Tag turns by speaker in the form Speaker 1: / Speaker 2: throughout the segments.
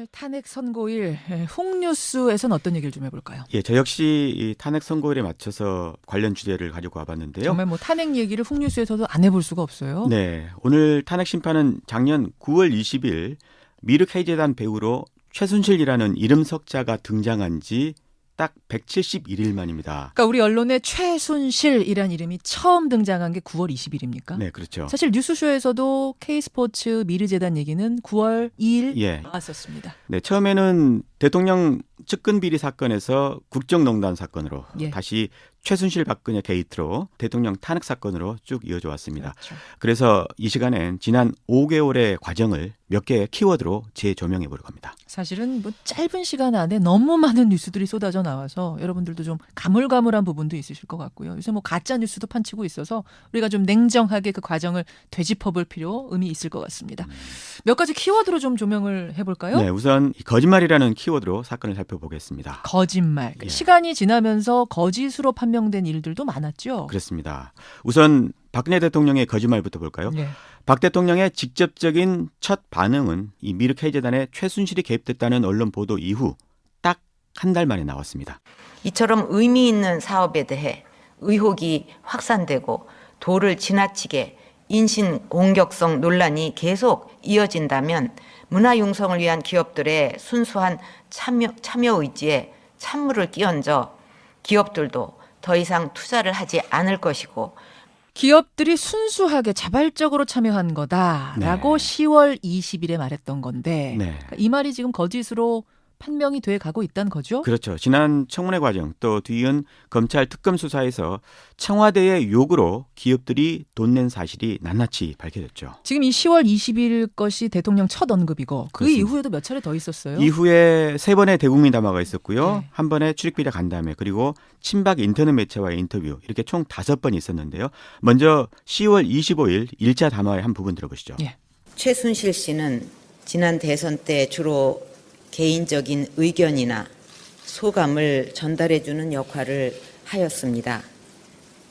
Speaker 1: 오늘 탄핵 선고일 훅뉴스에서는 어떤 얘기를 좀 해볼까요?
Speaker 2: 예, 저 역시 이 탄핵 선고일에 맞춰서 관련 주제를 가지고 와봤는데요.
Speaker 1: 정말 뭐 탄핵 얘기를 훅뉴스에서도 안 해볼 수가 없어요.
Speaker 2: 네, 오늘 탄핵 심판은 작년 9월 20일 미륵 해제단 배우로 최순실이라는 이름 석자가 등장한 지 딱 171일 만입니다.
Speaker 1: 그러니까 우리 언론에 최순실이란 이름이 처음 등장한 게 9월 20일입니까?
Speaker 2: 네, 그렇죠.
Speaker 1: 사실 뉴스쇼에서도 K스포츠 미르재단 얘기는 9월 2일
Speaker 2: 예.
Speaker 1: 나왔었습니다.
Speaker 2: 네, 처음에는 대통령 측근 비리 사건에서 국정농단 사건으로
Speaker 1: 예.
Speaker 2: 다시 최순실 박근혜 게이트로 대통령 탄핵 사건으로 쭉 이어져 왔습니다.
Speaker 1: 그렇죠.
Speaker 2: 그래서 이 시간엔 지난 5개월의 과정을 몇 개의 키워드로 재조명해 보려고 합니다.
Speaker 1: 사실은 뭐 짧은 시간 안에 너무 많은 뉴스들이 쏟아져 나와서 여러분들도 좀 가물가물한 부분도 있으실 것 같고요. 요새 뭐 가짜 뉴스도 판치고 있어서 우리가 좀 냉정하게 그 과정을 되짚어볼 필요, 의미 있을 것 같습니다. 몇 가지 키워드로 좀 조명을 해볼까요?
Speaker 2: 네, 우선 거짓말이라는 키워드로 사건을 살펴보겠습니다.
Speaker 1: 거짓말.
Speaker 2: 예.
Speaker 1: 시간이 지나면서 거짓으로 판명된 일들도 많았죠.
Speaker 2: 그렇습니다. 우선 박근혜 대통령의 거짓말부터 볼까요?
Speaker 1: 네.
Speaker 2: 박 대통령의 직접적인 첫 반응은 이 미륵 해제단에 최순실이 개입됐다는 언론 보도 이후 딱 한 달 만에 나왔습니다.
Speaker 3: 이처럼 의미 있는 사업에 대해 의혹이 확산되고 도를 지나치게 인신 공격성 논란이 계속 이어진다면 문화융성을 위한 기업들의 순수한 참여 의지에 찬물을 끼얹어 기업들도 더 이상 투자를 하지 않을 것이고
Speaker 1: 기업들이 순수하게 자발적으로 참여한 거다라고
Speaker 2: 네.
Speaker 1: 10월 20일에 말했던 건데
Speaker 2: 네.
Speaker 1: 그러니까 이 말이 지금 거짓으로 판명이 돼 가고 있다는 거죠?
Speaker 2: 그렇죠. 지난 청문회 과정 또 뒤이은 검찰 특검 수사에서 청와대의 요구로 기업들이 돈 낸 사실이 낱낱이 밝혀졌죠.
Speaker 1: 지금 이 10월 20일 것이 대통령 첫 언급이고 그
Speaker 2: 그렇습니다.
Speaker 1: 이후에도 몇 차례 더 있었어요.
Speaker 2: 이후에 3번의 대국민 담화가 있었고요.
Speaker 1: 네.
Speaker 2: 한 번의 출입비자 간담회 그리고 친박 인터넷 매체와의 인터뷰 이렇게 총 5번이 있었는데요. 먼저 10월 25일 1차 담화의 한 부분 들어보시죠.
Speaker 1: 예.
Speaker 3: 최순실 씨는 지난 대선 때 주로 개인적인 의견이나 소감을 전달해주는 역할을 하였습니다.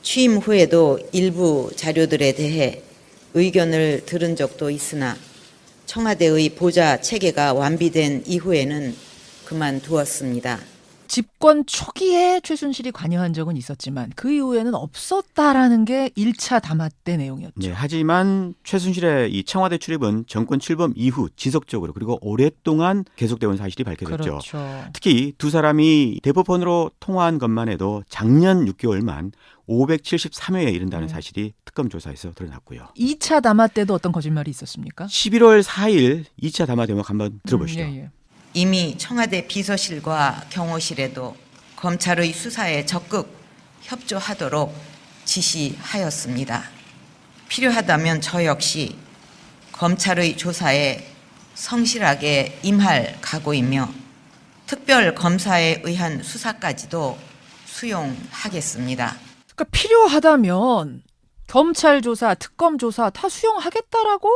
Speaker 3: 취임 후에도 일부 자료들에 대해 의견을 들은 적도 있으나 청와대의 보좌 체계가 완비된 이후에는 그만두었습니다.
Speaker 1: 집권 초기에 최순실이 관여한 적은 있었지만 그 이후에는 없었다라는 게 1차 담화 때 내용이었죠.
Speaker 2: 네, 하지만 최순실의 이 청와대 출입은 정권 출범 이후 지속적으로 그리고 오랫동안 계속되어 온 사실이 밝혀졌죠.
Speaker 1: 그렇죠.
Speaker 2: 특히 두 사람이 대포폰으로 통화한 것만 해도 작년 6개월만 573회에 이른다는 사실이 특검 조사에서 드러났고요.
Speaker 1: 2차 담화 때도 어떤 거짓말이 있었습니까?
Speaker 2: 11월 4일 2차 담화 대목 한번 들어보시죠.
Speaker 1: 예.
Speaker 3: 이미 청와대 비서실과 경호실에도 검찰의 수사에 적극 협조하도록 지시하였습니다. 필요하다면 저 역시 검찰의 조사에 성실하게 임할 각오이며 특별 검사에 의한 수사까지도 수용하겠습니다.
Speaker 1: 그러니까 필요하다면 검찰 조사, 특검 조사 다 수용하겠다라고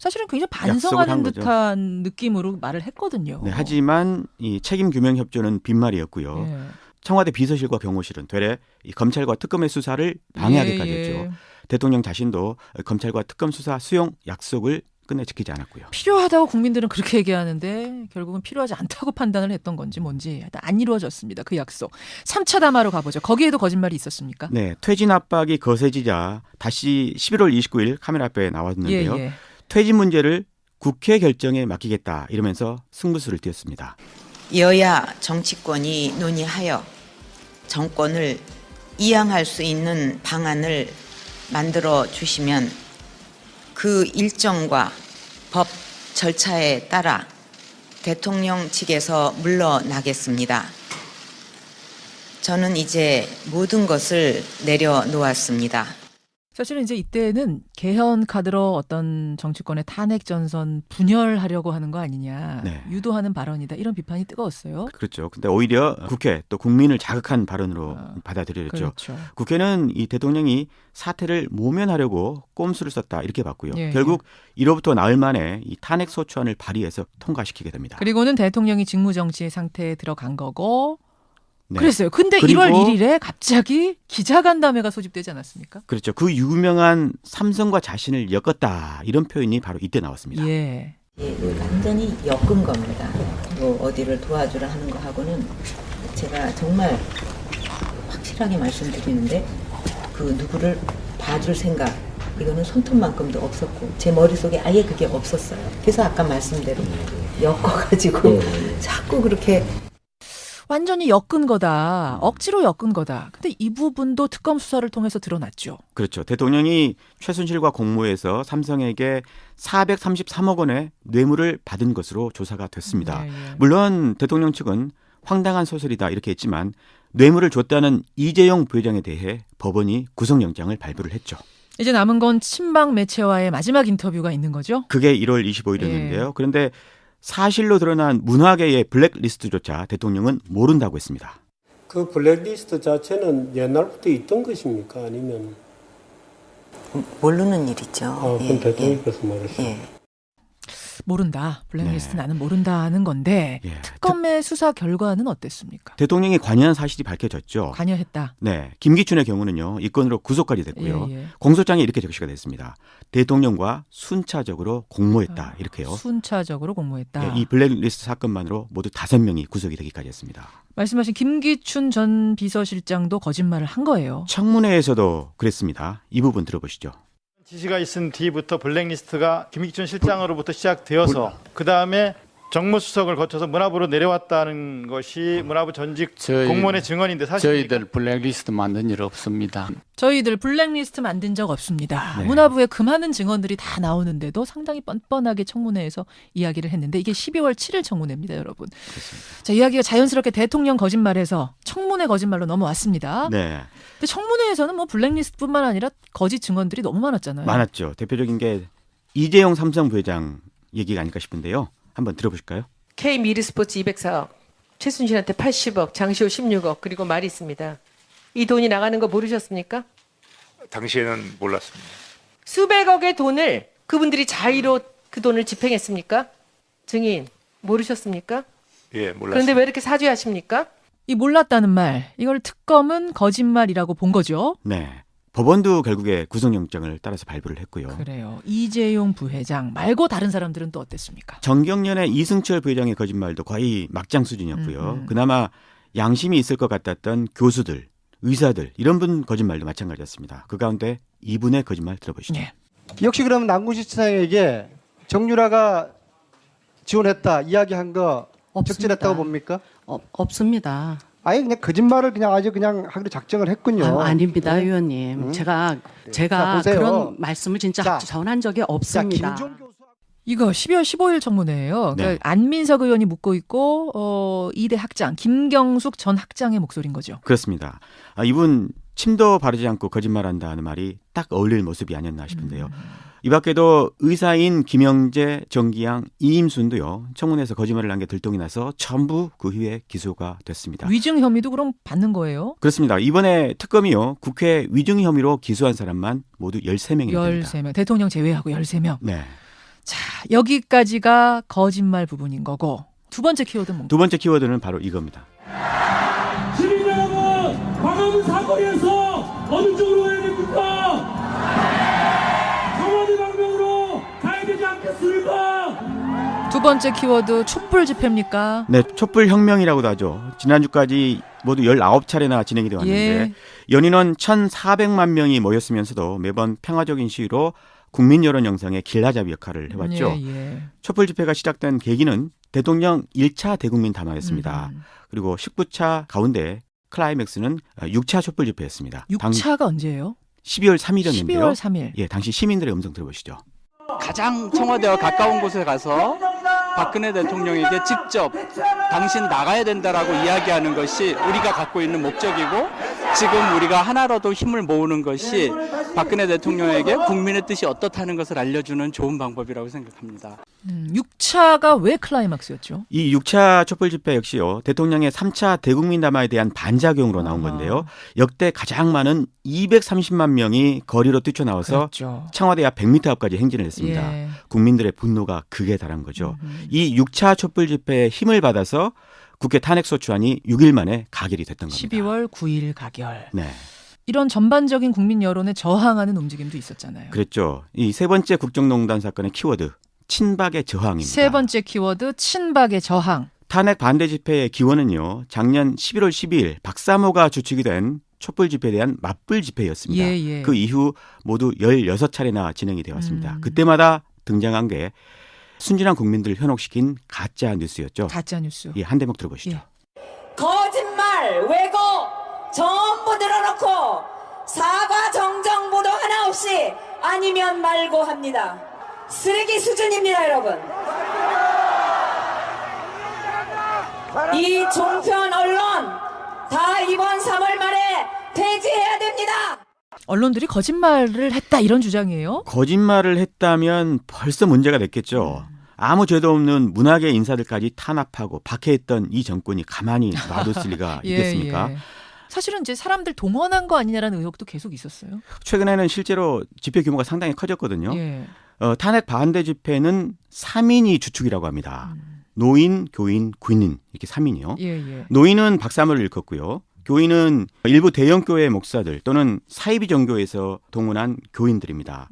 Speaker 1: 사실은 굉장히
Speaker 2: 약속을
Speaker 1: 반성하는
Speaker 2: 한 거죠.
Speaker 1: 듯한 느낌으로 말을 했거든요.
Speaker 2: 네, 하지만 이 책임 규명 협조는 빈말이었고요.
Speaker 1: 예.
Speaker 2: 청와대 비서실과 경호실은 되레 이 검찰과 특검의 수사를 방해하기까지
Speaker 1: 예.
Speaker 2: 했죠. 대통령 자신도 검찰과 특검 수사 수용 약속을 끝내 지키지 않았고요.
Speaker 1: 필요하다고 국민들은 그렇게 얘기하는데 결국은 필요하지 않다고 판단을 했던 건지 뭔지 하여튼 안 이루어졌습니다. 그 약속. 3차 담화로 가보죠. 거기에도 거짓말이 있었습니까?
Speaker 2: 네, 퇴진 압박이 거세지자 다시 11월 29일 카메라 앞에 나왔는데요.
Speaker 1: 예.
Speaker 2: 퇴진 문제를 국회 결정에 맡기겠다 이러면서 승부수를 띄웠습니다.
Speaker 3: 여야 정치권이 논의하여 정권을 이양할 수 있는 방안을 만들어 주시면 그 일정과 법 절차에 따라 대통령 측에서 물러나겠습니다. 저는 이제 모든 것을 내려놓았습니다.
Speaker 1: 사실은 이제 이때는 개헌 카드로 어떤 정치권의 탄핵 전선 분열하려고 하는 거 아니냐,
Speaker 2: 네.
Speaker 1: 유도하는 발언이다 이런 비판이 뜨거웠어요.
Speaker 2: 그렇죠. 근데 오히려 국회 또 국민을 자극한 발언으로 받아들여졌죠.
Speaker 1: 그렇죠.
Speaker 2: 국회는 이 대통령이 사태를 모면하려고 꼼수를 썼다 이렇게 봤고요.
Speaker 1: 예,
Speaker 2: 결국 1호부터 나흘 만에 이 탄핵 소추안을 발의해서 통과시키게 됩니다.
Speaker 1: 그리고는 대통령이 직무정지 상태에 들어간 거고
Speaker 2: 네.
Speaker 1: 그랬어요. 근데
Speaker 2: 그리고
Speaker 1: 1월 1일에 갑자기 기자간담회가 소집되지 않았습니까?
Speaker 2: 그렇죠. 그 유명한 삼성과 자신을 엮었다 이런 표현이 바로 이때 나왔습니다.
Speaker 1: 예.
Speaker 3: 완전히 엮은 겁니다. 뭐 어디를 도와주라 하는 거 하고는 제가 정말 확실하게 말씀드리는데 그 누구를 봐줄 생각 이거는 손톱만큼도 없었고 제 머릿속에 아예 그게 없었어요. 그래서 아까 말씀대로 엮어가지고 자꾸 그렇게
Speaker 1: 완전히 엮은 거다. 억지로 엮은 거다. 근데 이 부분도 특검 수사를 통해서 드러났죠.
Speaker 2: 그렇죠. 대통령이 최순실과 공모해서 삼성에게 433억 원의 뇌물을 받은 것으로 조사가 됐습니다.
Speaker 1: 네, 예.
Speaker 2: 물론 대통령 측은 황당한 소설이다 이렇게 했지만 뇌물을 줬다는 이재용 부회장에 대해 법원이 구속영장을 발부를 했죠.
Speaker 1: 이제 남은 건 친박 매체와의 마지막 인터뷰가 있는 거죠.
Speaker 2: 그게 1월 25일이었는데요. 그런데 사실로 드러난 문화계의 블랙리스트조차 대통령은 모른다고 했습니다.
Speaker 4: 그 블랙리스트 자체는 옛날부터 있던 것입니까? 아니면
Speaker 3: 모르는 일이죠.
Speaker 4: 그건 대통령께서 말했어요.
Speaker 3: 예.
Speaker 1: 모른다. 블랙리스트
Speaker 2: 네.
Speaker 1: 나는 모른다 하는 건데
Speaker 2: 예.
Speaker 1: 특검의 수사 결과는 어땠습니까?
Speaker 2: 대통령이 관여한 사실이 밝혀졌죠.
Speaker 1: 관여했다.
Speaker 2: 네, 김기춘의 경우는요. 이 건으로 구속까지 됐고요.
Speaker 1: 예, 예.
Speaker 2: 공소장에 이렇게 적시가 됐습니다. 대통령과 순차적으로 공모했다 이렇게요.
Speaker 1: 순차적으로 공모했다.
Speaker 2: 예, 이 블랙리스트 사건만으로 모두 5명이 구속이 되기까지 했습니다.
Speaker 1: 말씀하신 김기춘 전 비서실장도 거짓말을 한 거예요.
Speaker 2: 청문회에서도 그랬습니다. 이 부분 들어보시죠.
Speaker 5: 지시가 있은 뒤부터 블랙리스트가 김기춘 실장으로부터 시작되어서 그 다음에 정무수석을 거쳐서 문화부로 내려왔다는 것이 문화부 전직 공무원의 증언인데 사실입니까?
Speaker 6: 저희들 블랙리스트 만든 일 없습니다.
Speaker 1: 저희들 블랙리스트 만든 적 없습니다.
Speaker 2: 네.
Speaker 1: 문화부에 그 많은 증언들이 다 나오는데도 상당히 뻔뻔하게 청문회에서 이야기를 했는데 이게 12월 7일 청문회입니다, 여러분.
Speaker 2: 그렇습니다.
Speaker 1: 자, 이야기가 자연스럽게 대통령 거짓말에서 청문회 거짓말로 넘어왔습니다.
Speaker 2: 네,
Speaker 1: 근데 청문회에서는 뭐 블랙리스트뿐만 아니라 거짓 증언들이 너무 많았잖아요.
Speaker 2: 많았죠. 대표적인 게 이재용 삼성 부회장 얘기가 아닐까 싶은데요. 한번 들어보실까요?
Speaker 7: K미르스포츠 204억, 최순실한테 80억, 장시호 16억, 그리고 말이 있습니다. 이 돈이 나가는 거 모르셨습니까?
Speaker 8: 당시에는 몰랐습니다.
Speaker 7: 수백억의 돈을 그분들이 자의로 그 돈을 집행했습니까? 증인, 모르셨습니까?
Speaker 8: 예, 몰랐습니다.
Speaker 7: 그런데 왜 이렇게 사죄하십니까?
Speaker 1: 이 몰랐다는 말, 이걸 특검은 거짓말이라고 본 거죠.
Speaker 2: 네, 법원도 결국에 구속영장을 따라서 발부를 했고요.
Speaker 1: 그래요. 이재용 부회장 말고 다른 사람들은 또 어땠습니까?
Speaker 2: 정경련의 이승철 부회장의 거짓말도 거의 막장 수준이었고요.
Speaker 1: 음.
Speaker 2: 그나마 양심이 있을 것 같았던 교수들, 의사들 이런 분 거짓말도 마찬가지였습니다. 그 가운데 이분의 거짓말 들어보시죠.
Speaker 1: 네.
Speaker 9: 역시 그러면 남궁시 지사에게 정유라가 지원했다 이야기한 거 적절했다고 봅니까?
Speaker 10: 없습니다.
Speaker 9: 아예 그냥 거짓말을 그냥 아주 그냥 하기로 작정을 했군요.
Speaker 10: 아닙니다,
Speaker 9: 네?
Speaker 10: 의원님. 제가
Speaker 9: 자, 보세요.
Speaker 10: 그런 말씀을 진짜
Speaker 9: 자,
Speaker 10: 전한 적이
Speaker 9: 자,
Speaker 10: 없습니다.
Speaker 9: 김종 교수
Speaker 1: 이거 12월 15일 청문회예요. 그러니까
Speaker 2: 네.
Speaker 1: 안민석 의원이 묻고 있고 이대 학장 김경숙 전 학장의 목소리인 거죠.
Speaker 2: 그렇습니다. 이분 침도 바르지 않고 거짓말한다는 말이 딱 어울릴 모습이 아니었나 싶은데요. 이 밖에도 의사인 김영재, 정기양, 이임순도요. 청문회에서 거짓말을 한 게 들통이 나서 전부 그 후에 기소가 됐습니다.
Speaker 1: 위증 혐의도 그럼 받는 거예요?
Speaker 2: 그렇습니다. 이번에 특검이요. 국회 위증 혐의로 기소한 사람만 모두 13명이 됩니다.
Speaker 1: 13명. 대통령 제외하고 13명.
Speaker 2: 네.
Speaker 1: 자, 여기까지가 거짓말 부분인 거고 두 번째 키워드는 뭔가?
Speaker 2: 두 번째 키워드는 바로 이겁니다.
Speaker 11: 시민 여러분, 광화문 사거리에서 어느 쪽으로 가야 됩니까? 청와대 방향으로 가야 되지 않겠습니까?
Speaker 1: 두 번째 키워드 촛불 집회입니까?
Speaker 2: 네, 촛불 혁명이라고도 하죠. 지난주까지 모두 19차례나 진행이 되어 왔는데
Speaker 1: 예.
Speaker 2: 연인원 1,400만 명이 모였으면서도 매번 평화적인 시위로 국민 여론 형성의 길라잡이 역할을 해왔죠.
Speaker 1: 예, 예.
Speaker 2: 촛불 집회가 시작된 계기는 대통령 1차 대국민 담화였습니다. 그리고 19차 가운데 클라이맥스는 6차 촛불 집회였습니다.
Speaker 1: 6차가 언제예요?
Speaker 2: 12월 3일이었는데요.
Speaker 1: 12월 3일.
Speaker 2: 예, 당시 시민들의 음성 들어보시죠.
Speaker 6: 가장 청와대와 가까운 곳에 가서 박근혜 대통령에게 직접 당신 나가야 된다라고 이야기하는 것이 우리가 갖고 있는 목적이고 지금 우리가 하나라도 힘을 모으는 것이 박근혜 대통령에게 국민의 뜻이 어떻다는 것을 알려주는 좋은 방법이라고 생각합니다.
Speaker 1: 6차가 왜 클라이막스였죠?
Speaker 2: 이 6차 촛불 집회 역시요. 대통령의 3차 대국민 담화에 대한 반작용으로 나온 건데요. 역대 가장 많은 230만 명이 거리로 뛰쳐나와서
Speaker 1: 그렇죠.
Speaker 2: 청와대 앞 100m 앞까지 행진을 했습니다.
Speaker 1: 예.
Speaker 2: 국민들의 분노가 극에 달한 거죠. 이 6차 촛불 집회에 힘을 받아서 국회 탄핵소추안이 6일 만에 가결이 됐던 겁니다.
Speaker 1: 12월 9일 가결.
Speaker 2: 네,
Speaker 1: 이런 전반적인 국민 여론에 저항하는 움직임도 있었잖아요.
Speaker 2: 그랬죠. 이 세 번째 국정농단 사건의 키워드 친박의 저항입니다.
Speaker 1: 세 번째 키워드 친박의 저항.
Speaker 2: 탄핵 반대 집회의 기원은요. 작년 11월 12일 박사모가 주축이 된 촛불 집회에 대한 맞불 집회였습니다.
Speaker 1: 예, 예.
Speaker 2: 그 이후 모두 16차례나 진행이 되어 왔습니다. 그때마다 등장한 게 순진한 국민들을 현혹시킨 가짜 뉴스였죠.
Speaker 1: 가짜 뉴스.
Speaker 2: 예, 한 대목 들어보시죠.
Speaker 1: 예.
Speaker 12: 거짓말, 왜곡 전부 늘어놓고 사과 정정보도 하나 없이 아니면 말고 합니다. 쓰레기 수준입니다, 여러분. 이 종편 언론 다 이번 3월 말에 폐지해야 됩니다.
Speaker 1: 언론들이 거짓말을 했다 이런 주장이에요.
Speaker 2: 거짓말을 했다면 벌써 문제가 됐겠죠. 아무 죄도 없는 문학의 인사들까지 탄압하고 박해했던 이 정권이 가만히 놔뒀을 리가 있겠습니까?
Speaker 1: 예. 사실은 이제 사람들 동원한 거 아니냐라는 의혹도 계속 있었어요.
Speaker 2: 최근에는 실제로 집회 규모가 상당히 커졌거든요.
Speaker 1: 예.
Speaker 2: 탄핵 반대 집회는 3인이 주축이라고 합니다. 노인, 교인, 군인 이렇게 3인이요.
Speaker 1: 예.
Speaker 2: 노인은 박사모를 일컫고요. 교인은 일부 대형교회 목사들 또는 사이비 종교에서 동원한 교인들입니다.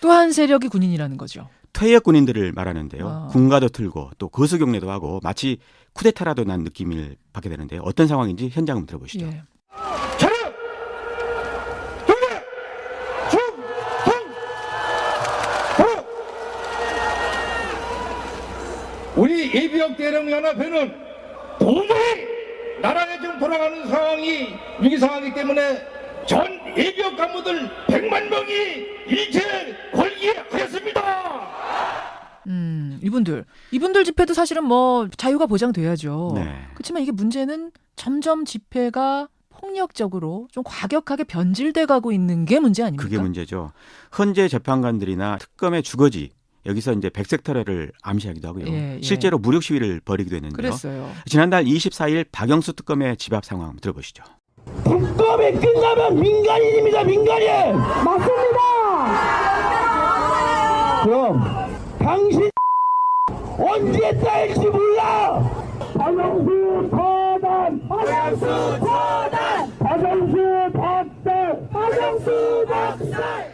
Speaker 1: 또 한 세력이 군인이라는 거죠.
Speaker 2: 퇴역 군인들을 말하는데요.
Speaker 1: 아.
Speaker 2: 군가도 틀고 또 거수경례도 하고 마치 쿠데타라도 난 느낌을 받게 되는데요. 어떤 상황인지 현장 한번 들어보시죠.
Speaker 1: 예.
Speaker 11: 차렷! 경례! 바로! 우리 예비역 대령연합회는 도저히 나라에 지금 돌아가는 상황이 위기 상황이기 때문에 전 예비역 간부들 100만 명이 일체 걸기하였습니다.
Speaker 1: 이분들 집회도 사실은 뭐 자유가 보장돼야죠.
Speaker 2: 네.
Speaker 1: 그렇지만 이게 문제는 점점 집회가 폭력적으로 좀 과격하게 변질돼 가고 있는 게 문제 아닙니까?
Speaker 2: 그게 문제죠. 헌재 재판관들이나 특검의 주거지 여기서 이제 백색 테러를 암시하기도 하고요.
Speaker 1: 예.
Speaker 2: 실제로 무력 시위를 벌이기도 했는데요.
Speaker 1: 그랬어요.
Speaker 2: 지난달 24일 박영수 특검의 집 앞 상황 들어보시죠.
Speaker 11: 특검이 끝나면 민간인입니다. 민간인. 맞습니다. 그럼 당신 언제 딸지 몰라. 박영수 처단. 박영수 처단. 박영수 박살. 박영수 박살.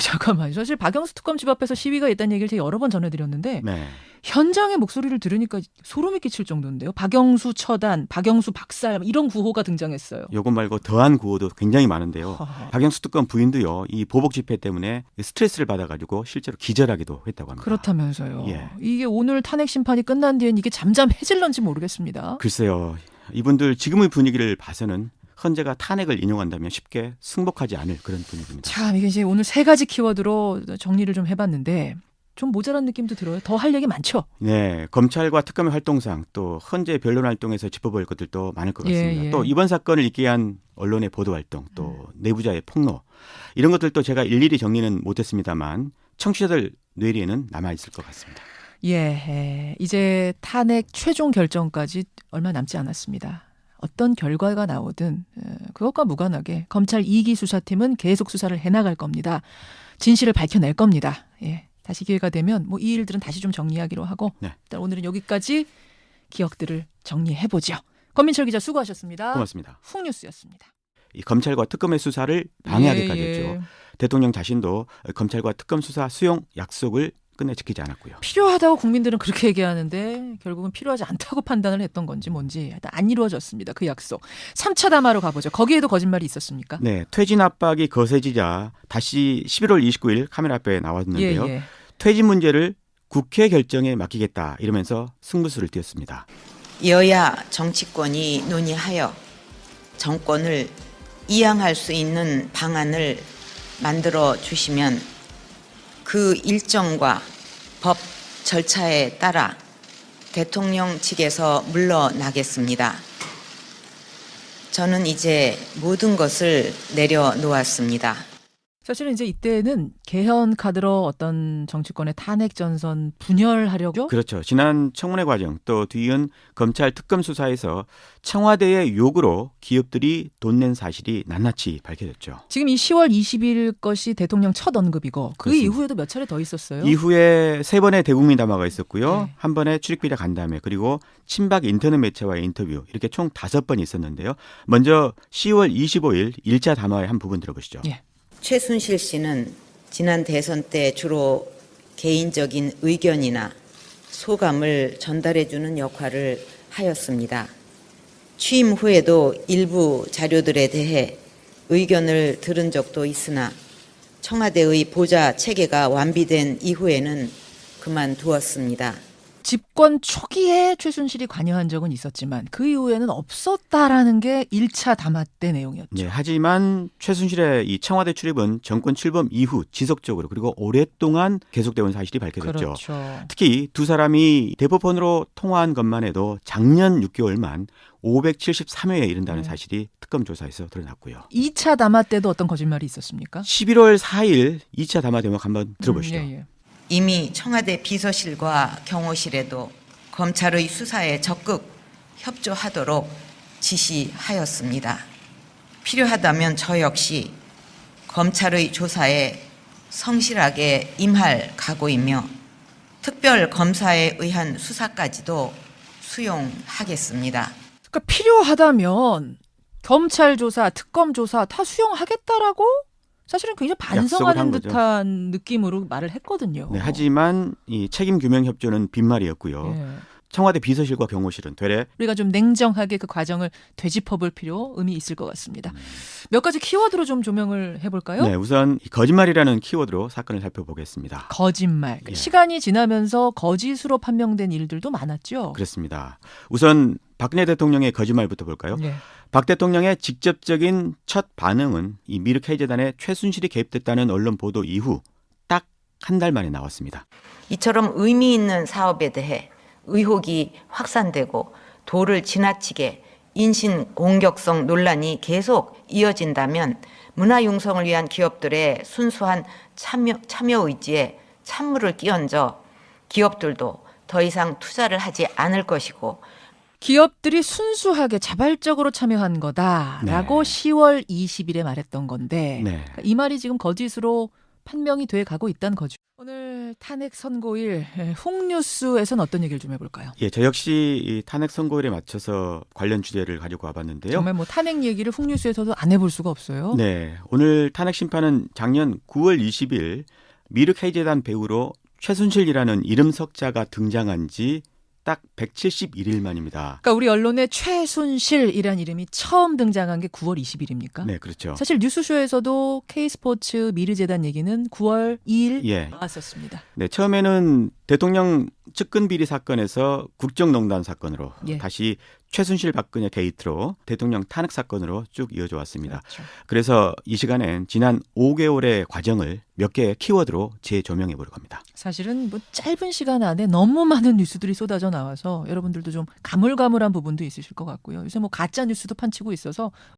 Speaker 1: 잠깐만요. 사실 박영수 특검 집 앞에서 시위가 있다는 얘기를 제가 여러 번 전해드렸는데
Speaker 2: 네.
Speaker 1: 현장의 목소리를 들으니까 소름이 끼칠 정도인데요. 박영수 처단, 박영수 박살 이런 구호가 등장했어요.
Speaker 2: 요것 말고 더한 구호도 굉장히 많은데요.
Speaker 1: 허허.
Speaker 2: 박영수 특검 부인도요. 이 보복 집회 때문에 스트레스를 받아가지고 실제로 기절하기도 했다고 합니다.
Speaker 1: 그렇다면서요.
Speaker 2: 예.
Speaker 1: 이게 오늘 탄핵 심판이 끝난 뒤엔 이게 잠잠해질런지 모르겠습니다.
Speaker 2: 글쎄요. 이분들 지금의 분위기를 봐서는 헌재가 탄핵을 인용한다면 쉽게 승복하지 않을 그런 분위기입니다.
Speaker 1: 참 이게 이제 오늘 세 가지 키워드로 정리를 좀 해봤는데 좀 모자란 느낌도 들어요. 더 할 얘기 많죠?
Speaker 2: 네, 검찰과 특검의 활동상 또 헌재 변론 활동에서 짚어볼 것들도 많을 것 같습니다.
Speaker 1: 예.
Speaker 2: 또 이번 사건을 있게 한 언론의 보도 활동, 또 내부자의 폭로 이런 것들도 제가 일일이 정리는 못했습니다만 청취자들 뇌리에는 남아 있을 것 같습니다.
Speaker 1: 예, 이제 탄핵 최종 결정까지 얼마 남지 않았습니다. 어떤 결과가 나오든 그것과 무관하게 검찰 2기 수사팀은 계속 수사를 해나갈 겁니다. 진실을 밝혀낼 겁니다. 예, 다시 기회가 되면 뭐 이 일들은 다시 좀 정리하기로 하고
Speaker 2: 네.
Speaker 1: 일단 오늘은 여기까지 기억들을 정리해보죠. 권민철 기자 수고하셨습니다.
Speaker 2: 고맙습니다.
Speaker 1: 훅뉴스였습니다.
Speaker 2: 이 검찰과 특검의 수사를 방해하기까지
Speaker 1: 예.
Speaker 2: 했죠. 대통령 자신도 검찰과 특검 수사 수용 약속을 끝내 지키지 않았고요.
Speaker 1: 필요하다고 국민들은 그렇게 얘기하는데 결국은 필요하지 않다고 판단을 했던 건지 뭔지 일단 안 이루어졌습니다. 그 약속. 3차 담화로 가보죠. 거기에도 거짓말이 있었습니까?
Speaker 2: 네, 퇴진 압박이 거세지자 다시 11월 29일 카메라 앞에 나왔는데요.
Speaker 1: 예.
Speaker 2: 퇴진 문제를 국회 결정에 맡기겠다 이러면서 승부수를 띄웠습니다.
Speaker 3: 여야 정치권이 논의하여 정권을 이양할 수 있는 방안을 만들어 주시면 그 일정과 법 절차에 따라 대통령 측에서 물러나겠습니다. 저는 이제 모든 것을 내려놓았습니다.
Speaker 1: 사실은 이제 이때는 개헌 카드로 어떤 정치권의 탄핵 전선 분열하려고
Speaker 2: 그렇죠. 지난 청문회 과정 또 뒤이은 검찰 특검 수사에서 청와대의 요구로 기업들이 돈 낸 사실이 낱낱이 밝혀졌죠.
Speaker 1: 지금 이 10월 20일 것이 대통령 첫 언급이고 그
Speaker 2: 그렇습니다.
Speaker 1: 이후에도 몇 차례 더 있었어요.
Speaker 2: 이후에 3번의 대국민 담화가 있었고요.
Speaker 1: 네.
Speaker 2: 한 번의 출입기자 간담회 그리고 친박 인터넷 매체와의 인터뷰 이렇게 총 5번이 있었는데요. 먼저 10월 25일 1차 담화의 한 부분 들어보시죠.
Speaker 1: 예.
Speaker 3: 최순실 씨는 지난 대선 때 주로 개인적인 의견이나 소감을 전달해주는 역할을 하였습니다. 취임 후에도 일부 자료들에 대해 의견을 들은 적도 있으나 청와대의 보좌 체계가 완비된 이후에는 그만두었습니다.
Speaker 1: 집권 초기에 최순실이 관여한 적은 있었지만 그 이후에는 없었다라는 게 1차 담화 때 내용이었죠.
Speaker 2: 네, 하지만 최순실의 이 청와대 출입은 정권 출범 이후 지속적으로 그리고 오랫동안 계속되어 온 사실이 밝혀졌죠.
Speaker 1: 그렇죠.
Speaker 2: 특히 두 사람이 대포폰으로 통화한 것만 해도 작년 6개월만 573회에 이른다는 사실이 특검 조사에서 드러났고요.
Speaker 1: 2차 담화 때도 어떤 거짓말이 있었습니까?
Speaker 2: 11월 4일 2차 담화 대목 한번 들어보시죠.
Speaker 1: 예.
Speaker 3: 이미 청와대 비서실과 경호실에도 검찰의 수사에 적극 협조하도록 지시하였습니다. 필요하다면 저 역시 검찰의 조사에 성실하게 임할 각오이며 특별 검사에 의한 수사까지도 수용하겠습니다.
Speaker 1: 그러니까 필요하다면 검찰 조사, 특검 조사 다 수용하겠다라고 사실은 굉장히
Speaker 2: 약속을 한
Speaker 1: 반성하는
Speaker 2: 거죠.
Speaker 1: 듯한 느낌으로 말을 했거든요.
Speaker 2: 네, 하지만 이 책임 규명 협조는 빈말이었고요.
Speaker 1: 예.
Speaker 2: 청와대 비서실과 경호실은 되레
Speaker 1: 우리가 좀 냉정하게 그 과정을 되짚어볼 필요, 의미 있을 것 같습니다. 몇 가지 키워드로 좀 조명을 해볼까요?
Speaker 2: 네, 우선 이 거짓말이라는 키워드로 사건을 살펴보겠습니다.
Speaker 1: 거짓말.
Speaker 2: 예.
Speaker 1: 시간이 지나면서 거짓으로 판명된 일들도 많았죠.
Speaker 2: 그렇습니다. 우선 박근혜 대통령의 거짓말부터 볼까요?
Speaker 1: 예.
Speaker 2: 박 대통령의 직접적인 첫 반응은 이 미르 K재단에 최순실이 개입됐다는 언론 보도 이후 딱 한 달 만에 나왔습니다.
Speaker 3: 이처럼 의미 있는 사업에 대해 의혹이 확산되고 도를 지나치게 인신 공격성 논란이 계속 이어진다면 문화융성을 위한 기업들의 순수한 참여 의지에 찬물을 끼얹어 기업들도 더 이상 투자를 하지 않을 것이고
Speaker 1: 기업들이 순수하게 자발적으로 참여한 거다라고
Speaker 2: 네.
Speaker 1: 10월 20일에 말했던 건데
Speaker 2: 네.
Speaker 1: 그러니까 이 말이 지금 거짓으로 판명이 돼 가고 있다는 거죠. 오늘 탄핵 선고일 훅뉴스에서는 어떤 얘기를 좀 해볼까요?
Speaker 2: 예, 저 역시 이 탄핵 선고일에 맞춰서 관련 주제를 가지고 와봤는데요.
Speaker 1: 정말 뭐 탄핵 얘기를 훅뉴스에서도 안 해볼 수가 없어요.
Speaker 2: 네, 오늘 탄핵 심판은 작년 9월 20일 미르 K재단 배우로 최순실이라는 이름 석자가 등장한 지 딱 171일 만입니다.
Speaker 1: 그러니까 우리 언론에 최순실이라는 이름이 처음 등장한 게 9월 20일입니까?
Speaker 2: 네, 그렇죠.
Speaker 1: 사실 뉴스쇼에서도 K스포츠 미르재단 얘기는 9월 2일
Speaker 2: 예.
Speaker 1: 나왔었습니다.
Speaker 2: 네, 처음에는 대통령 측근 비리 사건에서 국정농단 사건으로
Speaker 1: 예.
Speaker 2: 다시 최순실 박근혜 게이트로 대통령 탄핵 사건으로 쭉 이어져 왔습니다.
Speaker 1: 그렇죠.
Speaker 2: 그래서 이 시간엔 지난 5개월의 과정을 몇 개의 키워드로 재조명해 보려고 합니다.
Speaker 1: 사실은 뭐 짧은 시간 안에 너무 많은 뉴스들이 쏟아져 나와서 여러분들도 좀 가물가물한 부분도 있으실 것 같고요. 요새 뭐 가짜 뉴스도 판치고 있어서